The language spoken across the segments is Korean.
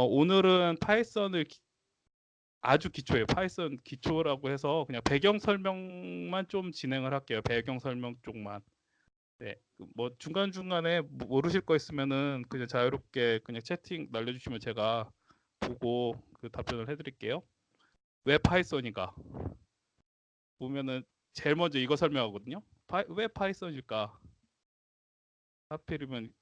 오늘은 파이썬을 아주 기초예요. 파이썬 기초라고 해서 그냥 배경 설명만 좀 진행을 할게요. 배경 설명 쪽만. 네, 뭐 중간중간에 모르실 거 있으면은 그냥 자유롭게 그냥 채팅 날려주시면 제가 보고 그 답변을 해드릴게요. 왜 파이썬인가? 보면은 제일 먼저 이거 설명하거든요. 왜 파이썬일까? 하필이면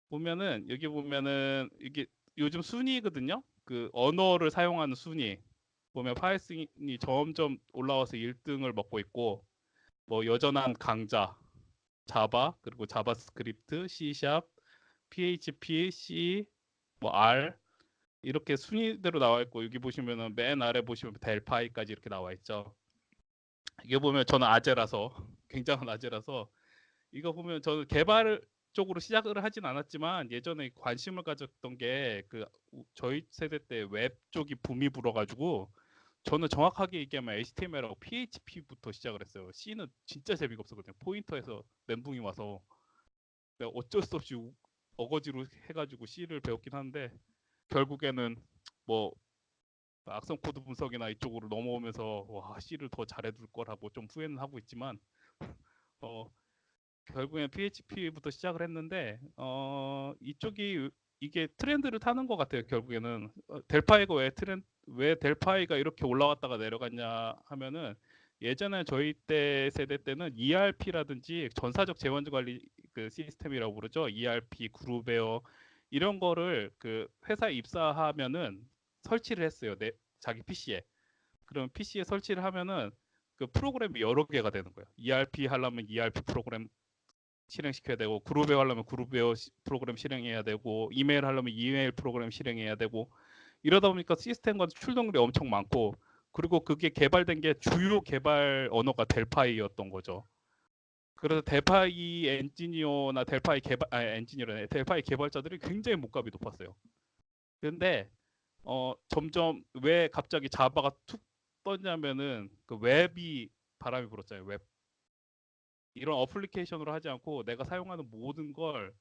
보면은 여기 보면은 이게 요즘 순위거든요. 그 언어를 사용하는 순위 보면 파이썬이 점점 올라와서 1등을 먹고 있고, 뭐 여전한 강자 자바, 그리고 자바스크립트, C#, PHP, C, 뭐 R 이렇게 순위대로 나와 있고, 여기 보시면은 맨 아래 보시면 델파이까지 이렇게 나와 있죠. 이게 보면 저는 아재라서 굉장한 아재라서 이거 보면 저는 개발 쪽으로 시작을 하진 않았지만 예전에 관심을 가졌던 게 그 저희 세대 때 웹 쪽이 붐이 불어가지고 저는 정확하게 얘기하면 HTML하고 PHP부터 시작을 했어요. C는 진짜 재미가 없었거든요. 포인터에서 멘붕이 와서 내가 어쩔 수 없이 어거지로 해가지고 C를 배웠긴 한데, 결국에는 뭐 악성 코드 분석이나 이쪽으로 넘어오면서 와 C를 더 잘해둘 거라고 좀 후회는 하고 있지만, 어 결국엔 PHP부터 시작을 했는데 이쪽이 이게 트렌드를 타는 것 같아요. 결국에는 델파이가 왜 델파이가 이렇게 올라왔다가 내려갔냐 하면은, 예전에 저희 때 세대 때는 ERP라든지 전사적 재원지 관리 그 시스템이라고 부르죠. ERP, 그룹웨어 이런 거를 그 회사에 입사하면은 설치를 했어요. 자기 PC에. 그럼 PC에 설치를 하면은 그 프로그램이 여러 개가 되는 거예요. ERP 하려면 ERP 프로그램 실행시켜야 되고, 그룹웨어 하려면 그룹웨어 프로그램 실행해야 되고, 이메일 하려면 이메일 프로그램 실행해야 되고, 이러다 보니까 시스템과 출동률이 엄청 많고, 그리고 그게 개발된 게 주요 개발 언어가 델파이였던 거죠. 그래서 델파이 엔지니어나 델파이 개발 엔지니어네 델파이 개발자들이 굉장히 몸값이 높았어요. 근데 점점 왜 갑자기 자바가 툭 떴냐면은 그 웹이 바람이 불었잖아요. 웹. 이런 어플리케이션으로 하지 않고 내가 사용하는 모든 걸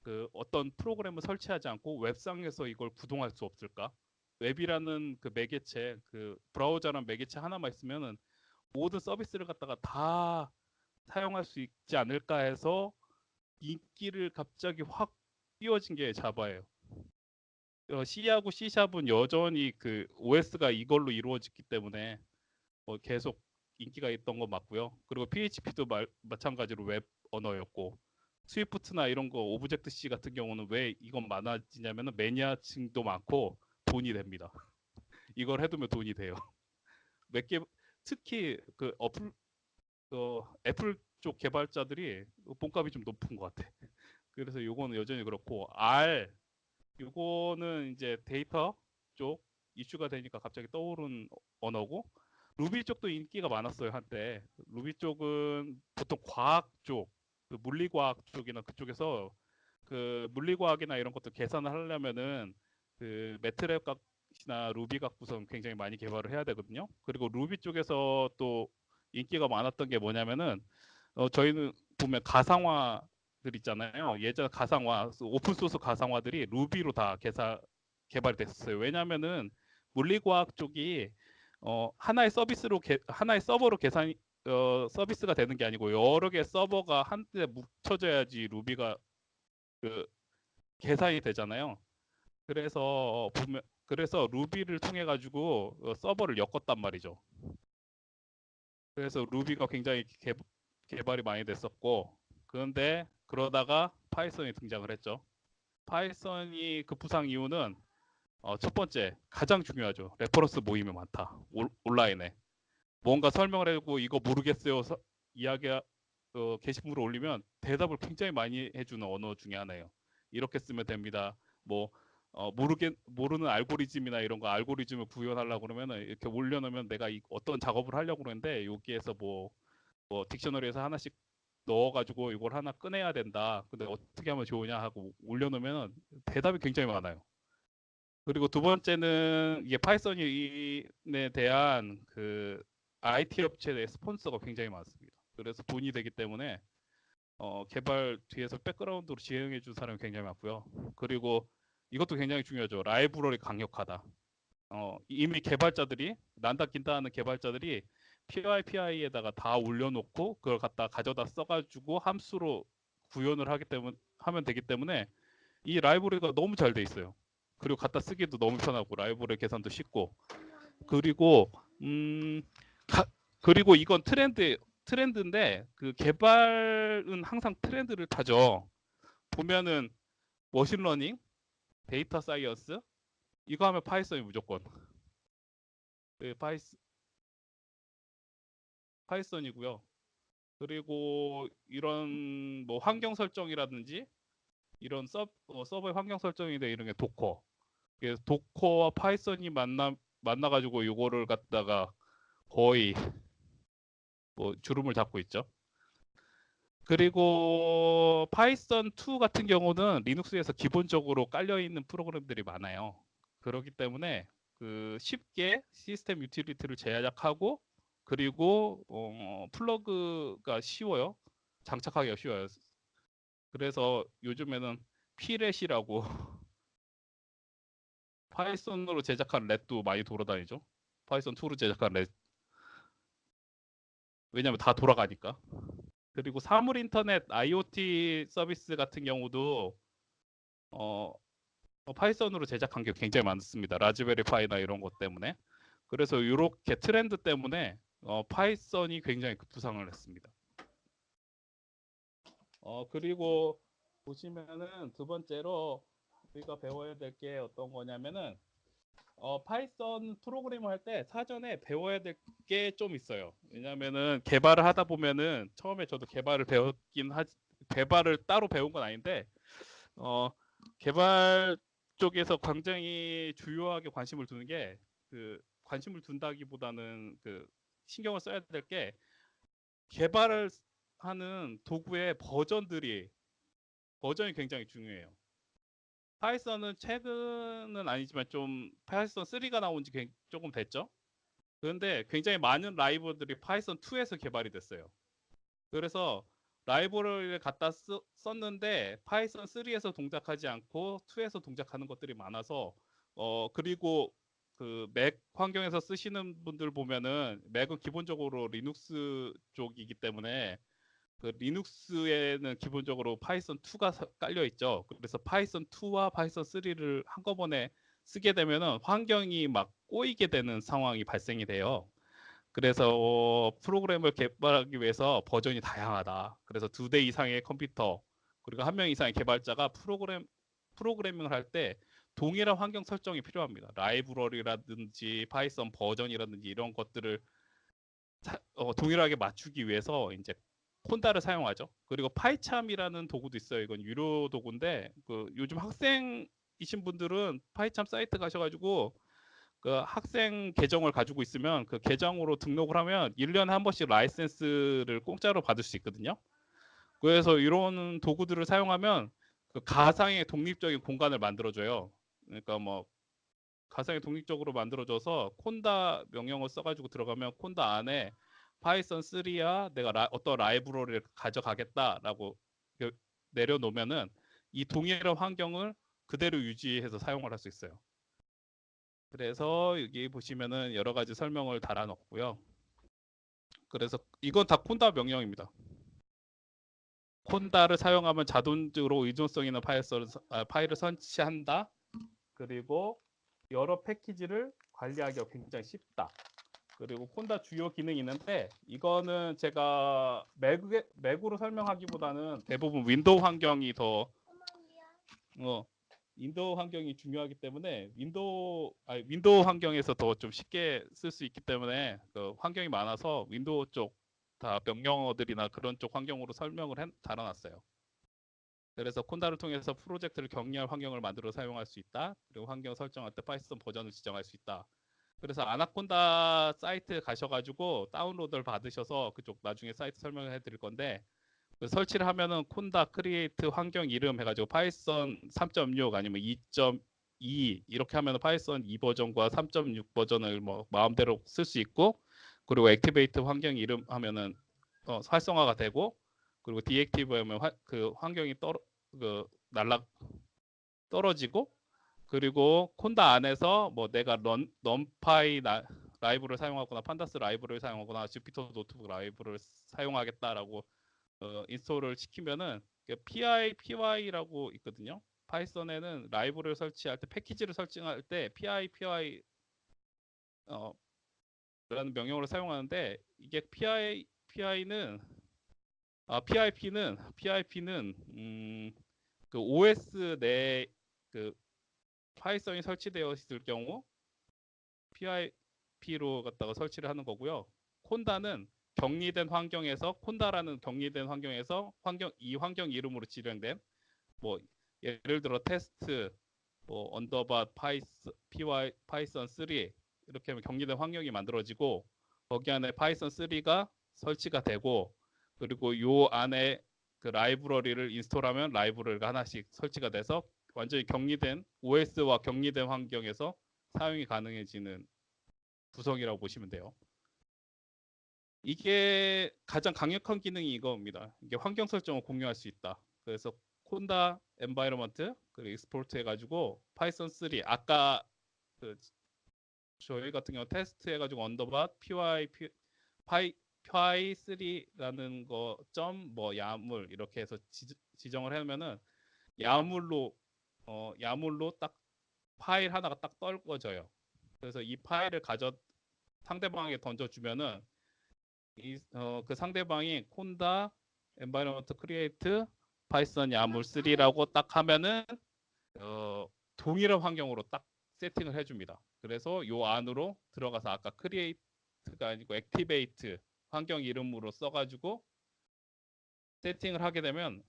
그 어떤 프로그램을 설치하지 않고 웹상에서 이걸 구동할 수 없을까? 웹이라는 그 매개체, 그 브라우저라는 매개체 하나만 있으면은 모든 서비스를 갖다가 다 사용할 수 있지 않을까 해서 인기를 갑자기 확 띄워진 게 자바예요. C하고 C샵은 여전히 그 OS가 이걸로 이루어졌기 때문에 계속 인기가 있던 건 맞고요. 그리고 PHP도 마찬가지로 웹 언어였고, 스위프트나 이런 거 오브젝트 C 같은 경우는 왜 이건 많아지냐면은 매니아층도 많고 돈이 됩니다. 이걸 해두면 돈이 돼요. 몇 개, 특히 그 애플 쪽 개발자들이 몸값이 좀 높은 것 같아. 그래서 요거는 여전히 그렇고, 요거는 이제 데이터 쪽 이슈가 되니까 갑자기 떠오른 언어고, 루비 쪽도 인기가 많았어요 한때. 루비 쪽은 보통 과학 쪽, 그 물리과학 쪽이나 그쪽에서 그 물리과학이나 이런 것도 계산을 하려면은 그 매트랩 값이나 루비 값 구성 굉장히 많이 개발을 해야 되거든요. 그리고 루비 쪽에서 또 인기가 많았던 게 뭐냐면은 저희는 보면 가상화들 있잖아요. 예전 가상화, 오픈 소스 가상화들이 루비로 다 개발이 됐어요. 왜냐면은 물리과학 쪽이 하나의 하나의 서버로 서비스가 되는 게 아니고 여러 개의 서버가 한데 뭉쳐져야지 루비가 그 계산이 되잖아요. 그래서 그래서 루비를 통해 가지고 서버를 엮었단 말이죠. 그래서 루비가 굉장히 개발이 많이 됐었고, 그런데 그러다가 파이썬이 등장을 했죠. 파이썬이 급부상 이유는 첫 번째 가장 중요하죠. 레퍼런스 모임이 많다. 온라인에 뭔가 설명을 해주고 이거 모르겠어요 이야기 게시물을 올리면 대답을 굉장히 많이 해주는 언어 중에 하나예요. 이렇게 쓰면 됩니다. 뭐 모르는 알고리즘이나 이런 거 알고리즘을 구현하려고 그러면 이렇게 올려놓으면 내가 어떤 작업을 하려고 그러는데 여기에서 뭐 딕셔너리에서 하나씩 넣어가지고 이걸 하나 꺼내야 된다. 근데 어떻게 하면 좋으냐 하고 올려놓으면 대답이 굉장히 많아요. 그리고 두 번째는 이게 파이썬에 대한 그 IT 업체의 스폰서가 굉장히 많습니다. 그래서 돈이 되기 때문에 개발 뒤에서 백그라운드로 지원해 준 사람이 굉장히 많고요. 그리고 이것도 굉장히 중요하죠. 라이브러리 강력하다. 이미 개발자들이 난다 긴다 하는 개발자들이 PyPI에다가 다 올려놓고 그걸 갖다 가져다 써가지고 함수로 구현을 하면 되기 때문에 이 라이브러리가 너무 잘 돼 있어요. 그리고 갖다 쓰기도 너무 편하고 라이브러리 계산도 쉽고 그리고 그리고 이건 트렌드인데 그 개발은 항상 트렌드를 타죠. 보면은 머신러닝, 데이터 사이언스 이거 하면 파이썬이 무조건 네, 파이썬이고요. 그리고 이런 뭐 환경 설정이라든지 이런 서버의 환경 설정인데 이런 게 도커. 도커와 파이썬이 만나가지고 이거를 갖다가 거의 뭐 주름을 잡고 있죠. 그리고 파이썬 2 같은 경우는 리눅스에서 기본적으로 깔려 있는 프로그램들이 많아요. 그렇기 때문에 그 쉽게 시스템 유틸리티를 제작하고 그리고 플러그가 쉬워요. 장착하기가 쉬워요. 그래서 요즘에는 피렛이라고 파이썬으로 제작한 렛도 많이 돌아다니죠. 파이썬 2로 제작한 렛. 왜냐면 다 돌아가니까. 그리고 사물 인터넷 IoT 서비스 같은 경우도 어, 파이썬으로 제작한 게 굉장히 많습니다. 라즈베리 파이나 이런 것 때문에. 그래서 이렇게 트렌드 때문에 파이썬이 굉장히 급부상을 했습니다. 그리고 보시면은 두 번째로 우리가 배워야 될 게 어떤 거냐면은 파이썬 프로그래밍 할 때 사전에 배워야 될 게 좀 있어요. 왜냐면은 개발을 하다 보면은 처음에 저도 개발을 따로 배운 건 아닌데 개발 쪽에서 굉장히 주요하게 관심을 두는 게 그 관심을 둔다기보다는 그 신경을 써야 될 게 개발을 하는 도구의 버전이 굉장히 중요해요. 파이썬은 최근은 아니지만 좀 파이썬 3가 나온 지 조금 됐죠. 그런데 굉장히 많은 라이브러리들이 파이썬 2에서 개발이 됐어요. 그래서 라이브러리를 갖다 썼는데 파이썬 3에서 동작하지 않고 2에서 동작하는 것들이 많아서 그리고 그 맥 환경에서 쓰시는 분들 보면은 맥은 기본적으로 리눅스 쪽이기 때문에 그 리눅스에는 기본적으로 파이썬 2가 깔려 있죠. 그래서 파이썬 2와 파이썬 3를 한꺼번에 쓰게 되면은 환경이 막 꼬이게 되는 상황이 발생이 돼요. 그래서 프로그램을 개발하기 위해서 버전이 다양하다. 그래서 2대 이상의 컴퓨터 그리고 1명 이상의 개발자가 프로그래밍을 할 때 동일한 환경 설정이 필요합니다. 라이브러리라든지 파이썬 버전이라든지 이런 것들을 동일하게 맞추기 위해서 이제 콘다를 사용하죠. 그리고 파이참이라는 도구도 있어요. 이건 유료 도구인데 그 요즘 학생이신 분들은 파이참 사이트 가셔가지고 그 학생 계정을 가지고 있으면 그 계정으로 등록을 하면 1년에 한 번씩 라이센스를 공짜로 받을 수 있거든요. 그래서 이런 도구들을 사용하면 그 가상의 독립적인 공간을 만들어줘요. 그러니까 뭐 가상의 독립적으로 만들어줘서 콘다 명령어 써가지고 들어가면 콘다 안에 파이썬 3야 내가 어떤 라이브러리를 가져가겠다라고 내려놓으면은 이 동일한 환경을 그대로 유지해서 사용을 할 수 있어요. 그래서 여기 보시면은 여러 가지 설명을 달아놓고요. 그래서 이건 다 콘다 명령입니다. 콘다를 사용하면 자동적으로 의존성 있는 파일을 선취한다. 그리고 여러 패키지를 관리하기가 굉장히 쉽다. 그리고 콘다 주요 기능이 있는데 이거는 제가 맥으로 설명하기보다는 대부분 윈도우 환경이 더 윈도우 환경이 중요하기 때문에 윈도우 환경에서 더 좀 쉽게 쓸 수 있기 때문에 그 환경이 많아서 윈도우 쪽 다 명령어들이나 그런 쪽 환경으로 설명을 달아놨어요. 그래서 콘다를 통해서 프로젝트를 격리할 환경을 만들어 사용할 수 있다. 그리고 환경 설정할 때 파이썬 버전을 지정할 수 있다. 그래서 아나콘다 사이트 가셔가지고 다운로드를 받으셔서 그쪽 나중에 사이트 설명을 해드릴 건데 그 설치를 하면은 콘다 크리에이트 환경 이름 해가지고 파이썬 3.6 아니면 2.2 이렇게 하면은 파이썬 2 버전과 3.6 버전을 뭐 마음대로 쓸 수 있고 그리고 액티베이트 환경 이름 하면은 활성화가 되고 그리고 디액티브 하면 그 환경이 떨어지고 그리고 콘다 안에서 뭐 내가 넌파이 라이브를 사용하거나 판다스 라이브를 사용하거나 주피터 노트북 라이브를 사용하겠다라고 인스톨을 시키면은 PY라고 있거든요. 파이썬에는 라이브를 설치할 때 패키지를 설치할 때 PYPY 라는 명령어를 사용하는데 이게 PIP는 PIP는 그 OS 내 그 파이썬이 설치되어 있을 경우 PIP로 갖다가 설치를 하는 거고요. 콘다는 격리된 환경에서 콘다라는 격리된 환경에서 이 환경 이름으로 지정된 뭐 예를 들어 테스트 뭐 언더바 파이썬 3 이렇게 하면 격리된 환경이 만들어지고 거기 안에 파이썬 3가 설치가 되고 그리고 요 안에 그 라이브러리를 인스톨하면 라이브러리가 하나씩 설치가 돼서 완전히 격리된 OS와 격리된 환경에서 사용이 가능해지는 구성이라고 보시면 돼요. 이게 가장 강력한 기능이 이겁니다. 이게 환경 설정을 공유할 수 있다. 그래서 콘다 엔바이러먼트 그리고 익스포트 해가지고 파이썬 3 아까 그 저희 같은 경우 테스트 해가지고 언더바 py 3라는 거 점 뭐 야물 이렇게 해서 지정을 하면은 야물로 딱 파일 하나가 딱 떨궈져요. 그래서 이 파일을 상대방에게 던져주면은 그 상대방이 콘다 environment create 파이썬 야물 3라고 딱 하면은 동일한 환경으로 딱 세팅을 해줍니다. 그래서 요 안으로 들어가서 아까 create가 아니고 activate 환경 이름으로 써가지고 세팅을 하게 되면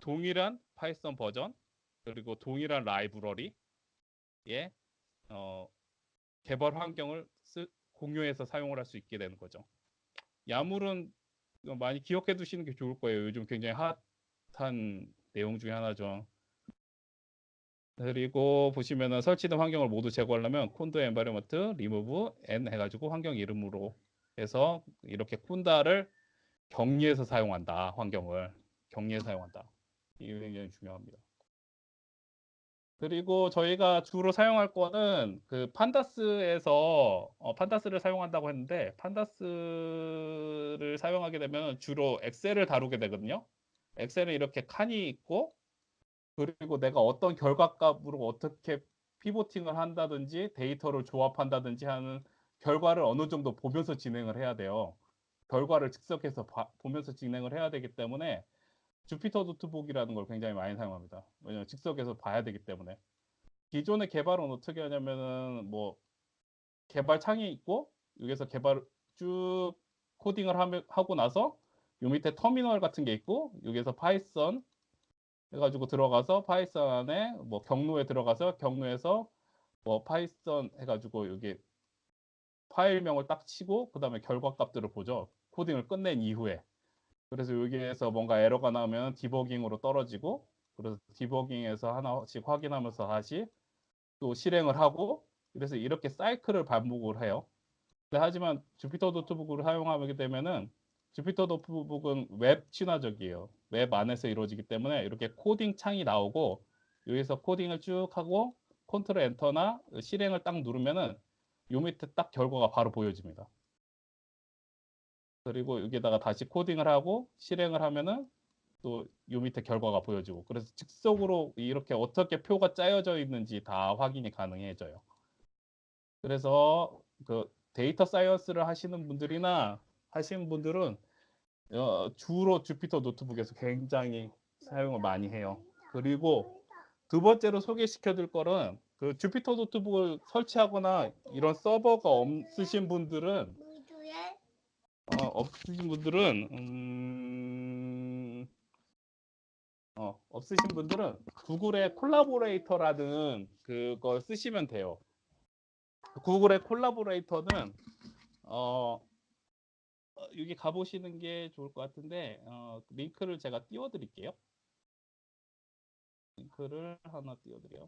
동일한 파이썬 버전 그리고 동일한 라이브러리의 개발 환경을 공유해서 사용을 할 수 있게 되는 거죠. 야물은 많이 기억해 두시는 게 좋을 거예요. 요즘 굉장히 핫한 내용 중에 하나죠. 그리고 보시면은 설치된 환경을 모두 제거하려면 콘도 엔바이러먼트 리무브 n 해가지고 환경 이름으로 해서 이렇게 콘다를 격리해서 사용한다. 환경을 격리해서 사용한다. 이게 굉장히 중요합니다. 그리고 저희가 주로 사용할 거는 그 판다스에서 판다스를 사용한다고 했는데 판다스를 사용하게 되면 주로 엑셀을 다루게 되거든요. 엑셀은 이렇게 칸이 있고 그리고 내가 어떤 결과값으로 어떻게 피보팅을 한다든지 데이터를 조합한다든지 하는 결과를 어느 정도 보면서 진행을 해야 돼요. 결과를 즉석에서 보면서 진행을 해야 되기 때문에 주피터 노트북이라는 걸 굉장히 많이 사용합니다. 왜냐하면 즉석에서 봐야 되기 때문에. 기존의 개발은 어떻게 하냐면은 뭐 개발 창이 있고 여기서 개발 쭉 코딩을 하고 나서 요 밑에 터미널 같은 게 있고 여기서 파이썬 해가지고 들어가서 파이썬 안에 뭐 경로에 들어가서 경로에서 뭐 파이썬 해가지고 여기 파일명을 딱 치고 그 다음에 결과 값들을 보죠. 코딩을 끝낸 이후에. 그래서 여기에서 뭔가 에러가 나면 디버깅으로 떨어지고 그래서 디버깅에서 하나씩 확인하면서 다시 또 실행을 하고 그래서 이렇게 사이클을 반복을 해요. 하지만 주피터 노트북을 사용하게 되면은 주피터 노트북은 웹 친화적이에요. 웹 안에서 이루어지기 때문에 이렇게 코딩 창이 나오고 여기서 코딩을 쭉 하고 컨트롤 엔터나 실행을 딱 누르면은 요 밑에 딱 결과가 바로 보여집니다. 그리고 여기다가 다시 코딩을 하고 실행을 하면은 또 요 밑에 결과가 보여지고 그래서 즉석으로 이렇게 어떻게 표가 짜여져 있는지 다 확인이 가능해져요. 그래서 그 데이터 사이언스를 하시는 분들이나 하시는 분들은 주로 주피터 노트북에서 굉장히 사용을 많이 해요. 그리고 두 번째로 소개시켜 드릴 거는 그 주피터 노트북을 설치하거나 이런 서버가 없으신 분들은 없으신 분들은 구글의 콜라보레이터라는 그걸 쓰시면 돼요. 구글의 콜라보레이터는 여기 가보시는 게 좋을 것 같은데 링크를 제가 띄워드릴게요. 링크를 하나 띄워드려요.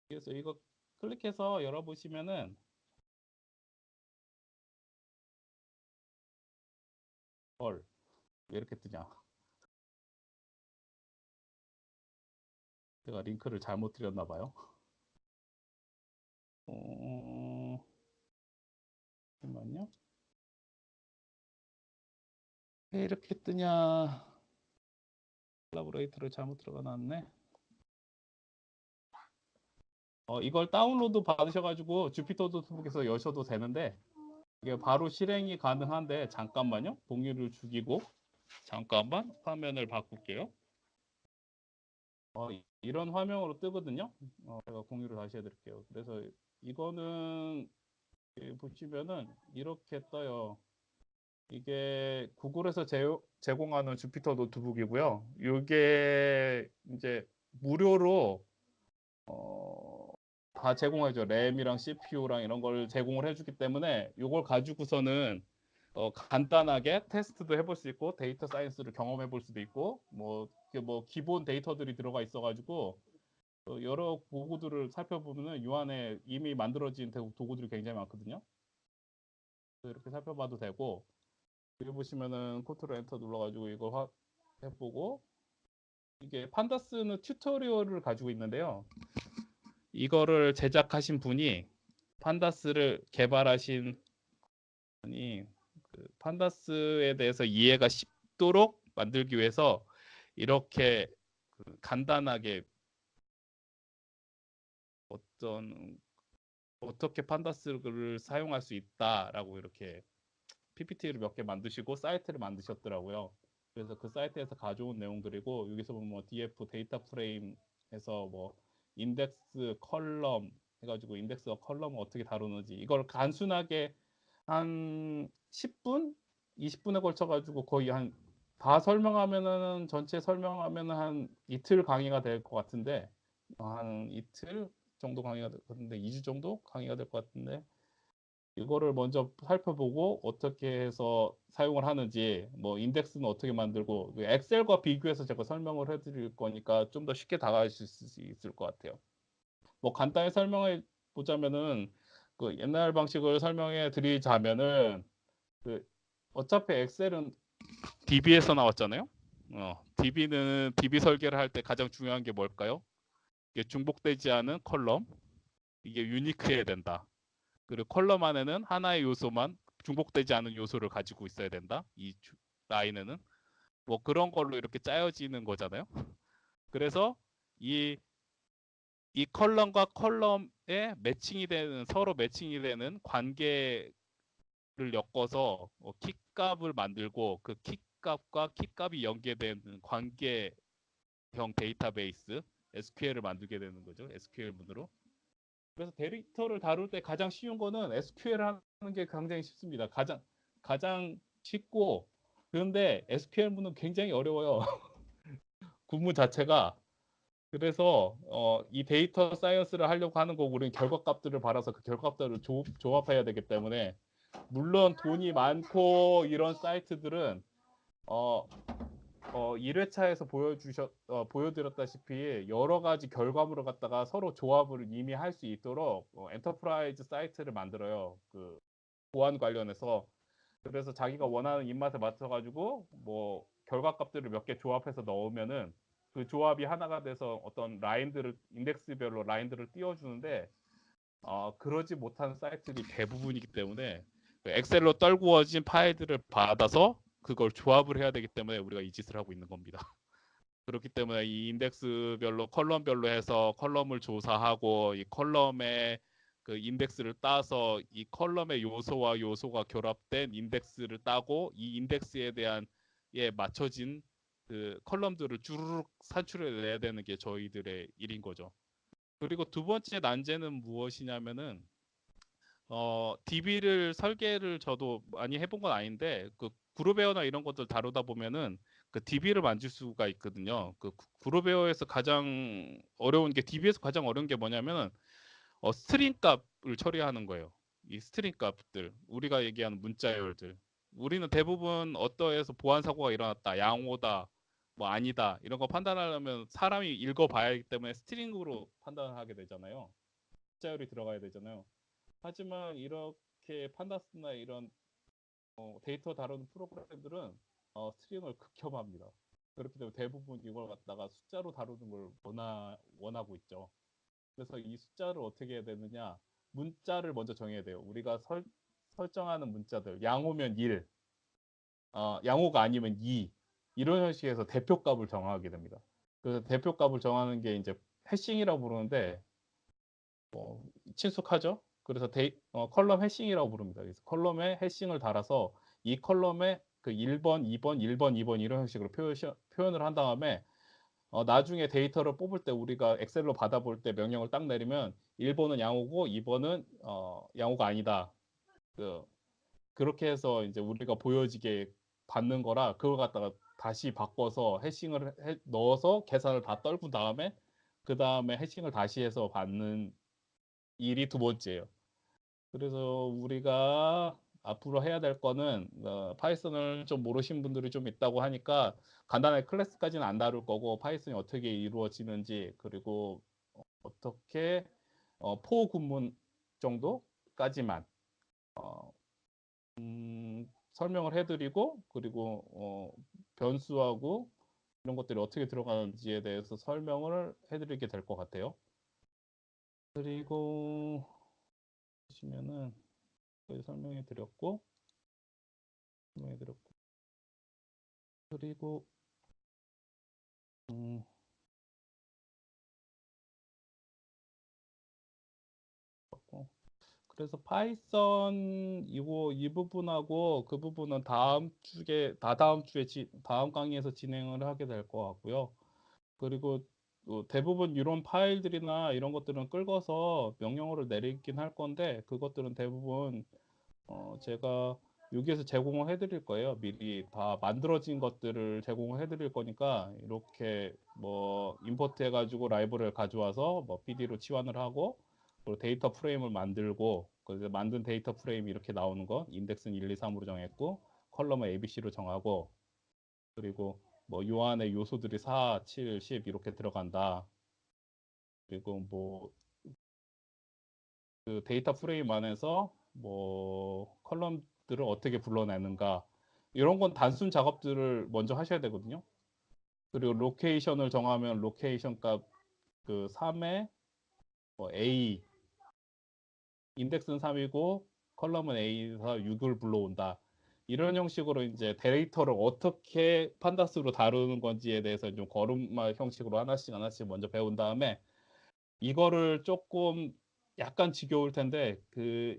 그래서 이거 클릭해서 열어보시면은 헐, 왜 이렇게 뜨냐? 제가 링크를 잘못 드렸나 봐요. 잠깐만요. 왜 이렇게 뜨냐? 콜라보레이터를 잘못 들어가 놨네. 이걸 다운로드 받으셔가지고 주피터 노트북에서 여셔도 되는데 이게 바로 실행이 가능한데 잠깐만요. 공유를 죽이고 잠깐만 화면을 바꿀게요. 이런 화면으로 뜨거든요. 제가 공유를 다시 해드릴게요. 그래서 이거는 보시면은 이렇게 떠요. 이게 구글에서 제공하는 주피터 노트북이고요. 이게 이제 무료로 다 제공해줘. 램이랑 CPU랑 이런 걸 제공을 해주기 때문에 이걸 가지고서는 간단하게 테스트도 해볼 수 있고 데이터 사이언스를 경험해 볼 수도 있고 뭐 기본 데이터들이 들어가 있어가지고 여러 도구들을 살펴보면은 요 안에 이미 만들어진 도구들이 굉장히 많거든요. 이렇게 살펴봐도 되고 여기 보시면은 컨트롤 엔터 눌러가지고 이거 해보고 이게 판다스는 튜토리얼을 가지고 있는데요. 이거를 제작하신 분이 판다스를 개발하신 분이 판다스에 대해서 이해가 쉽도록 만들기 위해서 이렇게 간단하게 어떻게 판다스를 사용할 수 있다라고 이렇게 PPT를 몇 개 만드시고 사이트를 만드셨더라고요. 그래서 그 사이트에서 가져온 내용들이고 여기서 보면 뭐 DF 데이터 프레임에서 뭐 인덱스 컬럼 해가지고 인덱스와 컬럼을 어떻게 다루는지 이걸 단순하게 한 10분, 20분에 걸쳐가지고 거의 한 다 설명하면은 전체 설명하면은 한 이틀 강의가 될 것 같은데 한 이틀 정도 강의가 될 것 같은데 2주 정도 강의가 될 것 같은데 이거를 먼저 살펴보고 어떻게 해서 사용을 하는지 뭐 인덱스는 어떻게 만들고 엑셀과 비교해서 제가 설명을 해드릴 거니까 좀 더 쉽게 다가가실 수 있을 것 같아요. 뭐 간단히 설명해 보자면은 그 옛날 방식을 설명해 드리자면은 그 어차피 엑셀은 DB에서 나왔잖아요. DB는 DB 설계를 할 때 가장 중요한 게 뭘까요? 이게 중복되지 않은 컬럼, 이게 유니크해야 된다. 그리고 컬럼 안에는 하나의 요소만 중복되지 않은 요소를 가지고 있어야 된다. 이 라인에는 뭐 그런 걸로 이렇게 짜여지는 거잖아요. 그래서 이, 이 컬럼과 컬럼에 매칭이 되는 서로 매칭이 되는 관계를 엮어서 키값을 만들고 그 키값과 키값이 연계되는 관계형 데이터베이스 SQL을 만들게 되는 거죠. SQL 문으로. 그래서 데이터를 다룰 때 가장 쉬운 거는 SQL 하는 게 굉장히 쉽습니다. 가장 쉽고 그런데 SQL문은 굉장히 어려워요. 구문 자체가. 그래서 이 데이터 사이언스를 하려고 하는 거고 우리는 결과값들을 받아서 그 결과값들을 조합해야 되기 때문에 물론 돈이 많고 이런 사이트들은 어, 1회차에서 보여드렸다시피 여러 가지 결과물을 갖다가 서로 조합을 이미 할 수 있도록 엔터프라이즈 사이트를 만들어요. 그 보안 관련해서. 그래서 자기가 원하는 입맛에 맞춰가지고 뭐 결과값들을 몇 개 조합해서 넣으면은 그 조합이 하나가 돼서 어떤 라인들을 인덱스별로 라인들을 띄워주는데 그러지 못한 사이트들이 대부분이기 때문에 그 엑셀로 떨구어진 파일들을 받아서 그걸 조합을 해야 되기 때문에 우리가 이 짓을 하고 있는 겁니다. 그렇기 때문에 이 인덱스별로 컬럼별로 해서 컬럼을 조사하고 이 컬럼의 그 인덱스를 따서 이 컬럼의 요소와 요소가 결합된 인덱스를 따고 이 인덱스에 대한 맞춰진 그 컬럼들을 주르륵 산출해내야 되는 게 저희들의 일인 거죠. 그리고 두 번째 난제는 무엇이냐면은 DB를 설계를 저도 많이 해본 건 아닌데 그 그룹웨어나 이런 것들 다루다 보면은 그 DB를 만질 수가 있거든요. 그 그룹웨어에서 가장 어려운 게 DB에서 가장 어려운 게 뭐냐면은 스트링 값을 처리하는 거예요. 이 스트링 값들 우리가 얘기하는 문자열들 우리는 대부분 어떠해서 보안 사고가 일어났다, 양호다, 뭐 아니다 이런 거 판단하려면 사람이 읽어봐야 하기 때문에 스트링으로 판단하게 되잖아요. 문자열이 들어가야 되잖아요. 하지만 이렇게 판다스나 이런 데이터 다루는 프로그램들은 스트링을 극혐합니다. 그렇기 때문에 대부분 이걸 갖다가 숫자로 다루는 걸 원하고 있죠. 그래서 이 숫자를 어떻게 해야 되느냐? 문자를 먼저 정해야 돼요. 우리가 설정하는 문자들, 양호면 1, 양호가 아니면 2, 이런 형식에서 대표값을 정하게 됩니다. 그래서 대표값을 정하는 게 이제 해싱이라고 부르는데, 친숙하죠? 그래서 컬럼 해싱이라고 부릅니다. 그래서 컬럼에 해싱을 달아서 이 컬럼에 그 1번, 2번, 1번, 2번 이런 형식으로 표현을 한 다음에 나중에 데이터를 뽑을 때 우리가 엑셀로 받아볼 때 명령을 딱 내리면 1번은 양호고 2번은 양호가 아니다. 그, 그렇게 해서 이제 우리가 보여지게 받는 거라 그걸 갖다가 다시 바꿔서 해싱을 넣어서 계산을 다 떨군 다음에 그 다음에 해싱을 다시 해서 받는 일이 두 번째예요. 그래서 우리가 앞으로 해야 될 거는 파이썬을 좀 모르신 분들이 좀 있다고 하니까 간단하게 클래스까지는 안 다룰 거고 파이썬이 어떻게 이루어지는지 그리고 어떻게 포구문 정도까지만 어, 설명을 해드리고 그리고 변수하고 이런 것들이 어떻게 들어가는지에 대해서 설명을 해드리게 될 것 같아요. 그리고 보시면은 설명해 드렸고 그리고 음, 그래서 파이썬 이 부분하고 그 부분은 다음 주에 다음 강의에서 진행을 하게 될 것 같고요. 그리고 대부분 이런 파일들이나 이런 것들은 끌어서 명령어를 내리긴 할 건데 그것들은 대부분 제가 여기에서 제공을 해드릴 거예요. 미리 다 만들어진 것들을 제공을 해드릴 거니까 이렇게 뭐 임포트 해가지고 라이브러리를 가져와서 뭐 PD로 치환을 하고 그리고 데이터 프레임을 만들고 그래서 만든 데이터 프레임이 이렇게 나오는 거 인덱스는 1, 2, 3으로 정했고 컬럼은 ABC로 정하고 그리고 뭐 요 안에 요소들이 4, 7, 10 이렇게 들어간다. 그리고 뭐 그 데이터 프레임 안에서 뭐 컬럼들을 어떻게 불러내는가 이런 건 단순 작업들을 먼저 하셔야 되거든요. 그리고 로케이션을 정하면 로케이션 값 그 3에 뭐 A 인덱스는 3이고 컬럼은 A에서 6을 불러온다. 이런 형식으로 이제 데이터를 어떻게 판다스로 다루는 건지에 대해서 좀 걸음마 형식으로 하나씩 하나씩 먼저 배운 다음에 이거를 조금 약간 지겨울 텐데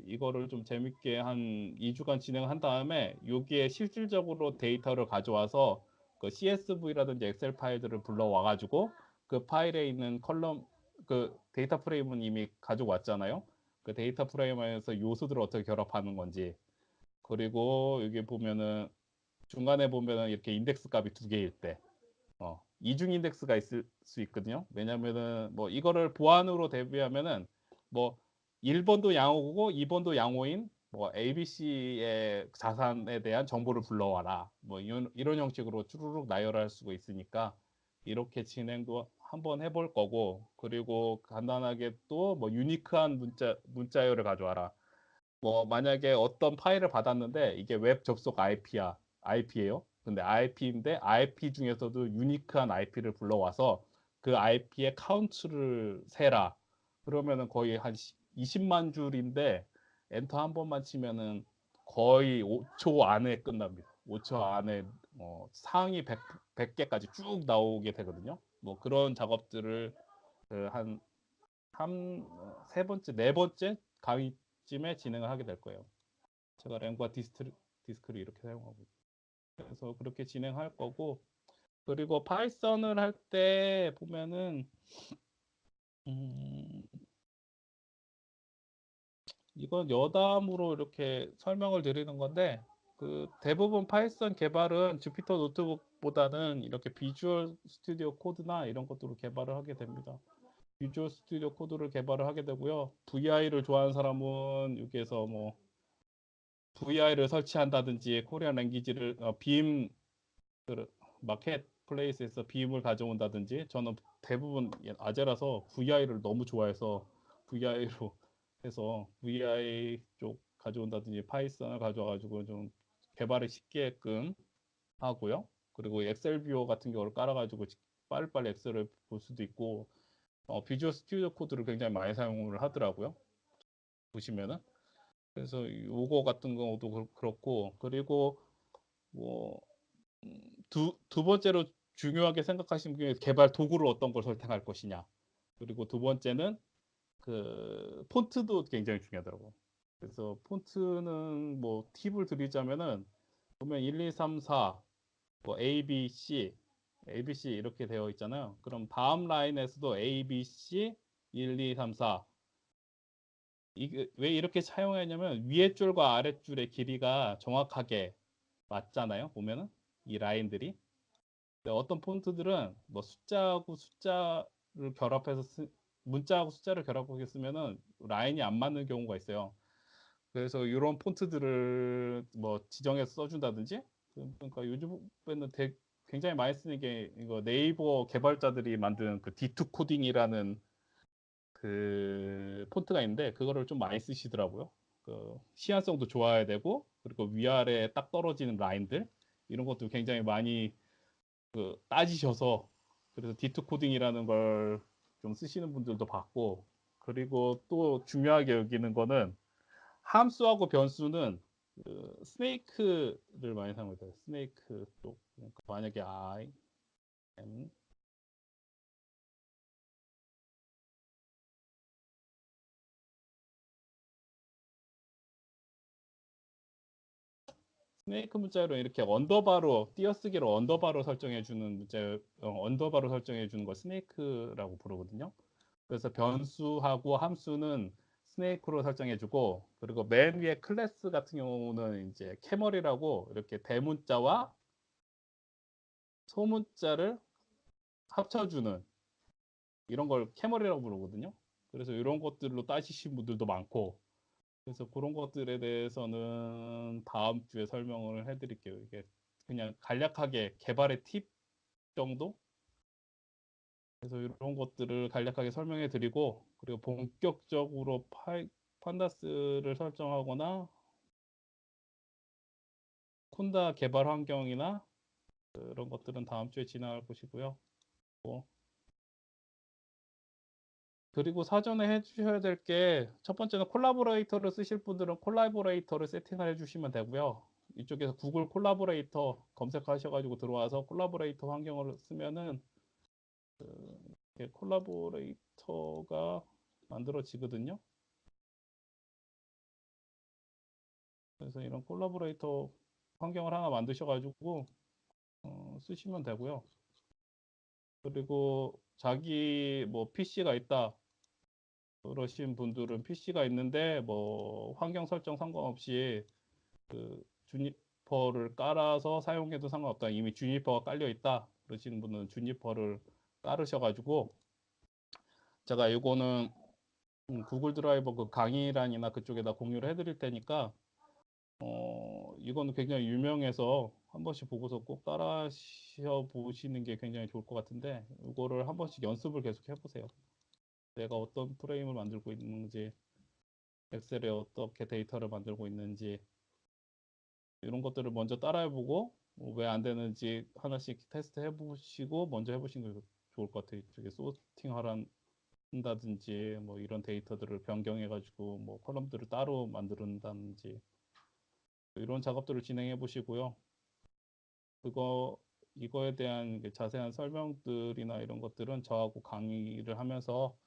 이거를 좀 재밌게 한 2주간 진행한 다음에 여기에 실질적으로 데이터를 가져와서 그 CSV라든지 엑셀 파일들을 불러와 가지고 그 파일에 있는 그 데이터 프레임은 이미 가져왔잖아요. 그 데이터 프레임 안에서 요소들을 어떻게 결합하는 건지 그리고 여기 보면은 중간에 보면은 이렇게 인덱스 값이 두 개일 때 이중 인덱스가 있을 수 있거든요. 왜냐면은 뭐 이거를 보안으로 대비하면은 뭐 1번도 양호고 2번도 양호인 뭐 ABC의 자산에 대한 정보를 불러와라. 뭐 이런 형식으로 쭈루룩 나열할 수가 있으니까 이렇게 진행도 한번 해볼 거고 그리고 간단하게 또 뭐 유니크한 문자열을 가져와라. 뭐 만약에 어떤 파일을 받았는데 이게 웹 접속 IP예요. 근데 IP인데 IP 중에서도 유니크한 IP를 불러와서 그 IP의 카운트를 세라. 그러면은 거의 한 20만 줄인데 엔터 한 번만 치면은 거의 5초 안에 끝납니다. 5초 안에 상위 100개까지 쭉 나오게 되거든요. 뭐 그런 작업들을 한 세 번째, 네 번째 강의쯤에 진행을 하게 될 거예요. 제가 랭과 디스크를 이렇게 사용하고 있어요. 그래서 그렇게 진행할 거고 그리고 파이썬을 할 때 보면은 음, 이건 여담으로 이렇게 설명을 드리는 건데 그 대부분 파이썬 개발은 주피터 노트북보다는 이렇게 비주얼 스튜디오 코드나 이런 것들로 개발을 하게 됩니다. 비주얼 스튜디오 코드를 개발을 하게 되고요. VI를 좋아하는 사람은 여기에서 뭐 VI를 설치한다든지 코리안 랭귀지를 빔 마켓 플레이스에서 빔을 가져온다든지 저는 대부분 아재라서 VI를 너무 좋아해서 VI로 해서 VI 쪽 가져온다든지 파이썬을 가져와가지고 좀 개발이 쉽게끔 하고요. 그리고 엑셀 뷰어 같은 경우를 깔아가지고 빨리빨리 엑셀을 볼 수도 있고, 비주얼 스튜디오 코드를 굉장히 많이 사용을 하더라고요. 보시면은. 그래서 요거 같은 경우도 그렇고, 그리고 뭐 두 번째로 중요하게 생각하시는 게 개발 도구를 어떤 걸 선택할 것이냐. 그리고 두 번째는 그 폰트도 굉장히 중요하더라고요. 그래서 폰트는 뭐 팁을 드리자면은 보면 1, 2, 3, 4, 뭐 A, B, C, A, B, C 이렇게 되어 있잖아요. 그럼 다음 라인에서도 A, B, C 1, 2, 3, 4 이게 왜 이렇게 사용했냐면 위에 줄과 아래 줄의 길이가 정확하게 맞잖아요. 보면은 이 라인들이. 근데 어떤 폰트들은 뭐 숫자하고 숫자를 결합해서 문자하고 숫자를 결합하게 쓰면은 라인이 안 맞는 경우가 있어요. 그래서 이런 폰트들을 뭐 지정해서 써준다든지 그러니까 요즘에는 굉장히 많이 쓰는 게 이거 네이버 개발자들이 만든 그 D2 코딩이라는 그 폰트가 있는데 그거를 좀 많이 쓰시더라고요. 그 시안성도 좋아야 되고 그리고 위아래 딱 떨어지는 라인들 이런 것도 굉장히 많이 그 따지셔서 그래서 D2 코딩이라는 걸 좀 쓰시는 분들도 봤고 그리고 또 중요하게 여기는 거는 함수하고 변수는 그 스네이크를 많이 사용해요. 스네이크 쪽 그러니까 만약에 I, M 스네이크 문자로 이렇게 언더바로 띄어쓰기로 언더바로 설정해 주는 언더바로 설정해 주는 걸 스네이크라고 부르거든요. 그래서 변수하고 함수는 스네이크로 설정해 주고 그리고 맨 위에 클래스 같은 경우는 이제 캐머리라고 이렇게 대문자와 소문자를 합쳐주는 이런 걸 캐머리라고 부르거든요. 그래서 이런 것들로 따지신 분들도 많고 그래서 그런 것들에 대해서는 다음 주에 설명을 해드릴게요. 이게 그냥 간략하게 개발의 팁 정도? 그래서 이런 것들을 간략하게 설명해 드리고 그리고 본격적으로 판다스를 설정하거나 콘다 개발 환경이나 그런 것들은 다음 주에 진행할 것이고요. 뭐, 그리고 사전에 해주셔야 될 게 첫 번째는 콜라보레이터를 쓰실 분들은 콜라보레이터를 세팅을 해주시면 되고요. 이쪽에서 구글 콜라보레이터 검색하셔가지고 들어와서 콜라보레이터 환경을 쓰면은 콜라보레이터가 만들어지거든요. 그래서 이런 콜라보레이터 환경을 하나 만드셔가지고 쓰시면 되고요. 그리고 자기 뭐 PC가 있다 그러신 분들은 PC가 있는데 뭐 환경 설정 상관없이 그 주니퍼를 깔아서 사용해도 상관없다. 이미 주니퍼가 깔려 있다. 그러시는 분은 주니퍼를 깔으셔가지고 제가 이거는 구글 드라이버 그 강의란이나 그쪽에다 공유를 해드릴 테니까 이거는 굉장히 유명해서 한 번씩 보고서 꼭 따라하셔 보시는 게 굉장히 좋을 것 같은데 이거를 한 번씩 연습을 계속 해보세요. 내가 어떤 프레임을 만들고 있는지 엑셀에 어떻게 데이터를 만들고 있는지 이런 것들을 먼저 따라해보고 왜 안 되는지 하나씩 테스트 해보시고 먼저 해보시는 게 좋을 것 같아요. 이쪽에 한다든지 뭐 이런 데이터들을 변경해가지고 뭐 컬럼들을 따로 만든다든지 이런 작업들을 진행해 보시고요. 그거 이거에 대한 자세한 설명들이나 이런 것들은 저하고 강의를 하면서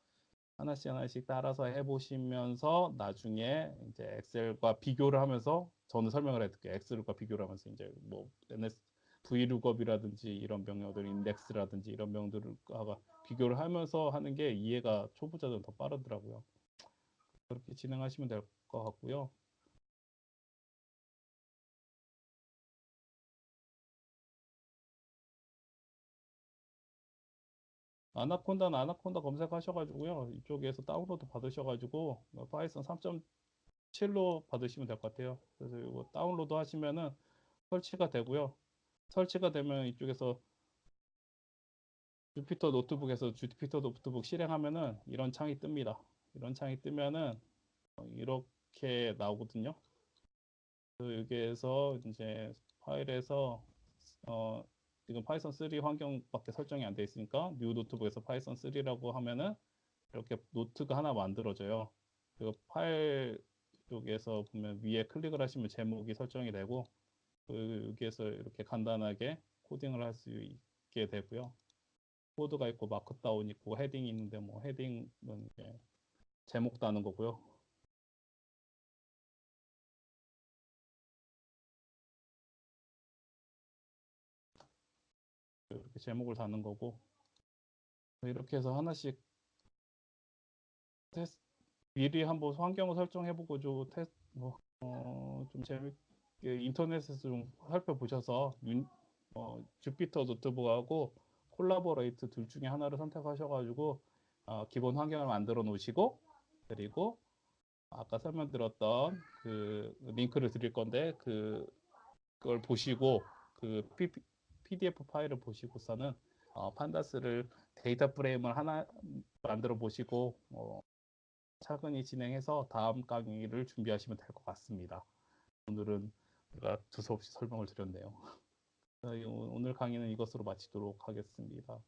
하나씩 하나씩 따라서 해보시면서 나중에 이제 엑셀과 비교를 하면서 저는 설명을 해드릴게요. 엑셀과 비교를 하면서 이제 뭐 NS VLOOKUP이라든지 이런 명령들, 인덱스라든지 이런 명령들을 비교를 하면서 하는 게 이해가 초보자들은 더 빠르더라고요. 그렇게 진행하시면 될 것 같고요. 아나콘다는 아나콘다 검색하셔가지고요. 이쪽에서 다운로드 받으셔가지고 파이썬 3.7로 받으시면 될 것 같아요. 그래서 이거 다운로드 하시면은 설치가 되고요. 설치가 되면 이쪽에서 주피터 노트북에서 주피터 노트북 실행하면은 이런 창이 뜹니다. 이런 창이 뜨면은 이렇게 나오거든요. 여기에서 이제 파일에서 지금 파이썬 3 환경밖에 설정이 안 돼 있으니까 뉴 노트북에서 파이썬 3라고 하면은 이렇게 노트가 하나 만들어져요. 그리고 파일 쪽에서 보면 위에 클릭을 하시면 제목이 설정이 되고 여기에서 이렇게 간단하게 코딩을 할 수 있게 되고요. 코드가 있고 마크다운 있고 헤딩이 있는데 뭐 헤딩은 이제 제목 다는 거고요. 이렇게 제목을 다는 거고 이렇게 해서 하나씩 테스트 미리 한번 환경을 설정해보고 좀 재밌게 인터넷에서 좀 살펴보셔서 주피터 노트북하고 콜라보레이트 둘 중에 하나를 선택하셔가지고 기본 환경을 만들어 놓으시고 그리고 아까 설명드렸던 그 링크를 드릴 건데 그걸 보시고 그 PDF 파일을 보시고서는 판다스를 데이터 프레임을 하나 만들어 보시고 차근히 진행해서 다음 강의를 준비하시면 될 것 같습니다. 오늘은 제가 두서없이 설명을 드렸네요. 오늘 강의는 이것으로 마치도록 하겠습니다.